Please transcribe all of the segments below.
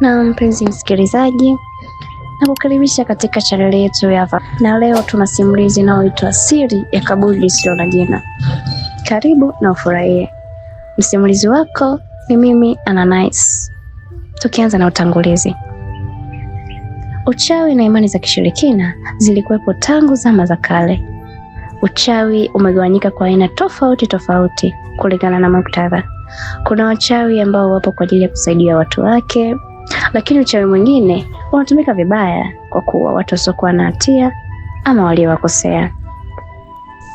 Na mpenzi msikilizaji, nakukaribisha katika chaneli yetu hapa, na leo tuna simulizi inayoitwa Siri ya Kaburi Lisilo na Jina. Karibu na ufurahie. Msimulizi wako ni mimi Ananice. Tukianza na utangulizi. Uchawi na imani za kishirikina zilikuwepo tangu zama za kale. Uchawi umegawanyika kwa aina tofauti tofauti kulingana na muktadha. Kuna wachawi ambao wapo kwa ajili ya kusaidia watu wake, lakini uchawi mwingine unatumika vibaya kwa kuwa watu wasiokuwa na hatia ama waliowakosea.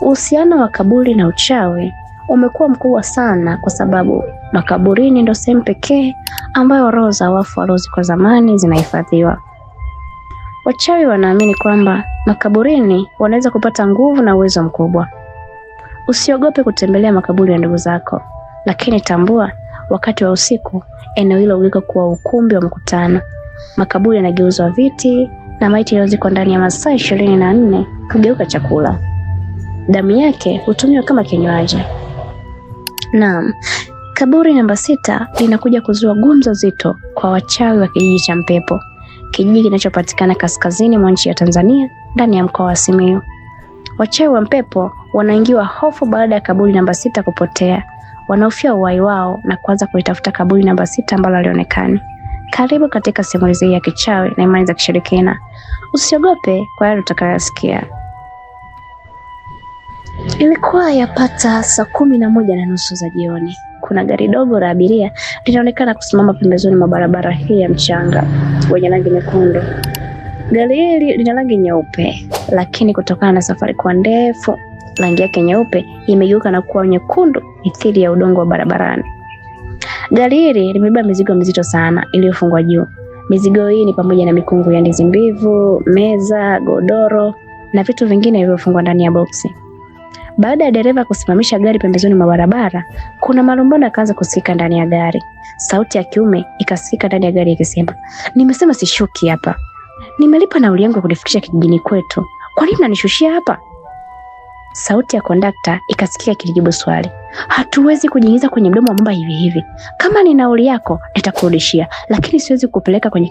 Uhusiano wa kaburi na uchawi umekuwa mkubwa sana kwa sababu makaburini ndio sehemu pekee ambayo roho za wafu waliozikwa zamani zinahifadhiwa. Wachawi wanaamini kwamba makaburini wanaweza kupata nguvu na uwezo mkubwa. Usiogope kutembelea makaburi ya ndugu zako, lakini tambua wakati wa usiku eneo hilo huliko kuwa ukumbi wa mkutano. Makaburi yanageuzwa viti na maiti iliyozikwa ndani ya masaa 24 kugeuka chakula. Damu yake hutumiwa kama kinywaji. Naam, kaburi namba 6 linakuja kuzua gumzo zito kwa wachawi wa kijiji cha Mpepo, kijiji kinachopatikana kaskazini mwa nchi ya Tanzania ndani ya mkoa wa Simiyu. Wachawi wa Mpepo wanaingiwa hofu baada ya kaburi namba 6 kupotea. Wanahofia uhai wao na kuanza kuitafuta kaburi namba 6 ambalo halionekani. Karibu katika simulizi ya kichawi na imani za kishirikina. Usiogope kwa yale utakayosikia. Ilikuwa yapata saa 11:30 za jioni. Kuna gari dogo la abiria linaonekana kusimama pembezoni mwa barabara hii ya mchanga wenye rangi nyekundu. Gari hili lina rangi nyeupe, lakini kutokana na safari kuwa ndefu, rangi yake nyeupe imegeuka na kuwa nyekundu mithili ya udongo wa barabarani. Gari hili limebeba mizigo mizito sana iliyofungwa juu. Mizigo hii ni pamoja na mikungu ya ndizi mbivu, meza, godoro na vitu vingine vilivyofungwa ndani ya boksi. Baada ya dereva kusimamisha gari pembezoni mwa barabara, kuna malumbano yakaanza kusikika ndani ya gari. Sauti ya kiume ikasikika ndani ya gari ikisema, "Nimesema sishuki hapa. Nimelipa nauli yangu ya kunifikisha kijijini kwetu. Kwa nini unanishushia hapa?" Sauti ya kondakta ikasikika ikijibu swali, "Hatuwezi kujiingiza kwenye mdomo wa mamba hivi hivi. Kama ni nauli yako nitakurudishia, lakini siwezi kupeleka kwenye